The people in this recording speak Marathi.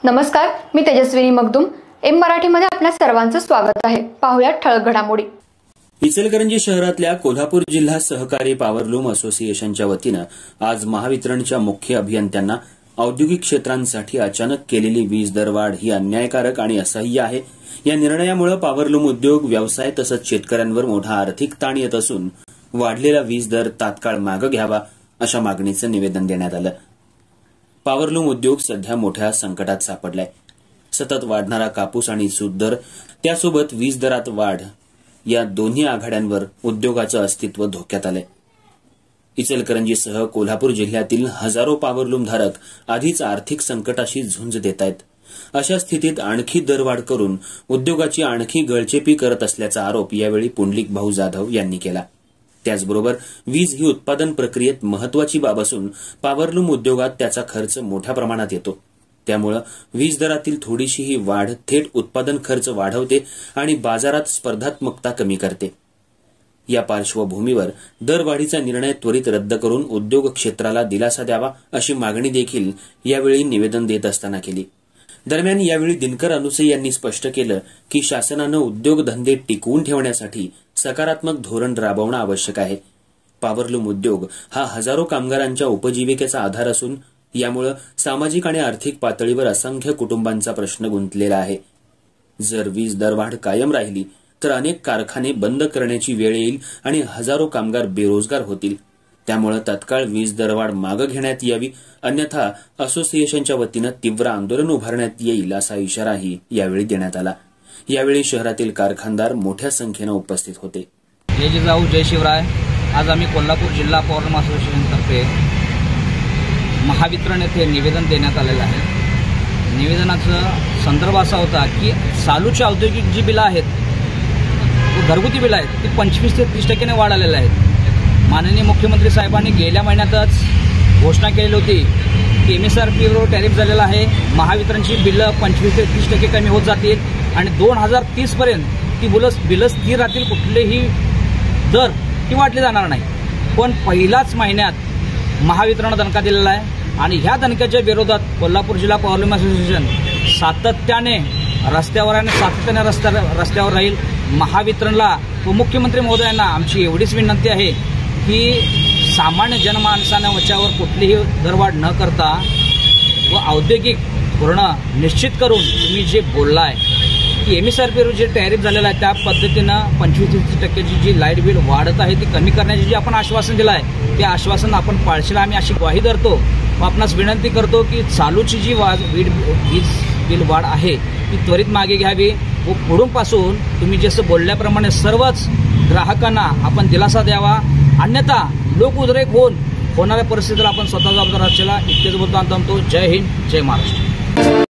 नमस्कार, मी तेजस्विनी मगदुम. एम मराठीमध्ये आपल्या सर्वांचं स्वागत आहे. पाहूया ठळक घडामोडी. इचलकरंजी शहरातल्या कोल्हापूर जिल्हा सहकारी पॉवरलूम असोसिएशनच्या वतीनं आज महावितरणच्या मुख्य अभियंत्यांना औद्योगिक क्षेत्रांसाठी अचानक केलेली वीज दरवाढ ही अन्यायकारक आणि असह्य आहे. या निर्णयामुळे पॉवरलूम उद्योग व्यवसाय तसंच शेतकऱ्यांवर मोठा आर्थिक ताण येत असून वाढलेला वीज दर तात्काळ मागे घ्यावा अशा मागणीचं निवेदन देण्यात आलं. पॉवरलूम उद्योग सध्या मोठ्या संकटात सापडलाय. सतत वाढणारा कापूस आणि सूत दर त्यासोबत वीज दरात वाढ या दोन्ही आघाड्यांवर उद्योगाचं अस्तित्व धोक्यात आलंय. इचलकरंजीसह कोल्हापूर जिल्ह्यातील हजारो पॉवरलूम धारक आधीच आर्थिक संकटाशी झुंज देत आहेत. अशा स्थितीत आणखी दरवाढ करून उद्योगाची आणखी गळचेपी करत असल्याचा आरोप यावेळी पुंडलिक भाऊ जाधव यांनी केला. त्याचबरोबर वीज ही उत्पादन प्रक्रियेत महत्वाची बाब असून पॉवरलूम उद्योगात त्याचा खर्च मोठ्या प्रमाणात येतो. त्यामुळे वीज दरातील थोडीशीही वाढ थेट उत्पादन खर्च वाढवते आणि बाजारात स्पर्धात्मकता कमी करते. या पार्श्वभूमीवर दरवाढीचा निर्णय त्वरित रद्द करून उद्योग क्षेत्राला दिलासा द्यावा अशी मागणी देखील यावेळी निवेदन देत असताना केली. दरम्यान यावेळी दिनकर अनुसे यांनी स्पष्ट केलं की शासनानं उद्योगधंदे टिकवून ठेवण्यासाठी सकारात्मक धोरण राबवणं आवश्यक आहे. पॉवरलूम उद्योग हा हजारो कामगारांच्या उपजीविकेचा आधार असून यामुळे सामाजिक आणि आर्थिक पातळीवर असंख्य कुटुंबांचा प्रश्न गुंतलेला आहे. जर वीज दरवाढ कायम राहिली तर अनेक कारखाने बंद करण्याची वेळ येईल आणि हजारो कामगार बेरोजगार होतील. त्यामुळे तत्काळ वीज दरवाढ मागे घेण्यात यावी, अन्यथा असोसिएशनच्या वतीनं तीव्र आंदोलन उभारण्यात येईल असा इशाराही यावेळी देण्यात आला. यावेळी शहरातील कारखानदार मोठ्या संख्येनं उपस्थित होते. जय जिजाऊ जय शिवराय. आज आम्ही कोल्हापूर जिल्हा पॉवरलूम असोसिएशनतर्फे महावितरण येथे निवेदन देण्यात आलेलं आहे. निवेदनाचा संदर्भ असा होता की चालूची औद्योगिक जी बिलं आहेत, घरगुती बिलं आहेत, ती 25 ते 30% वाढ आलेली आहेत. माननीय मुख्यमंत्री साहेबांनी गेल्या महिन्यातच घोषणा केलेली होती की MSRPवर टॅरिफ झालेला आहे. महावितरणची बिलं 25 ते 30% कमी होत जातील आणि 2030 पर्यंत ती बिलं स्थिर राहतील. कुठलेही दर ती वाढली जाणार नाही. पण पहिल्याच महिन्यात महावितरण दणका दिलेला आहे आणि ह्या दणक्याच्या विरोधात कोल्हापूर जिल्हा पॉवरलूम असोसिएशन सातत्याने रस्त्यावर आणि सातत्याने रस्त्यावर राहील. महावितरणला व मुख्यमंत्री महोदयांना आमची एवढीच विनंती आहे की सामान्य जनमानसाच्या वच्यावर कुठलीही दरवाढ न करता व औद्योगिक धोरणं निश्चित करून तुम्ही जे बोललाय की MSRPवर जे टॅरिफ झालेलं आहे त्या पद्धतीनं 25-30% जी लाईट बिल वाढत आहे ती कमी करण्याचे जे आपण आश्वासन दिलं आहे ते आश्वासन आपण पाळशील आम्ही अशी ग्वाही धरतो व आपणास विनंती करतो की चालूची जी वीज बिल वाढ आहे ती त्वरित मागे घ्यावी व पुढूनपासून तुम्ही जसं बोलल्याप्रमाणे सर्वच ग्राहकांना आपण दिलासा द्यावा. अन्यथा लोक उद्रेक होणाऱ्या परिस्थितीला आपण स्वतः जबाबदार असलेला इतकेच बोलतो. जय हिंद, जय महाराष्ट्र.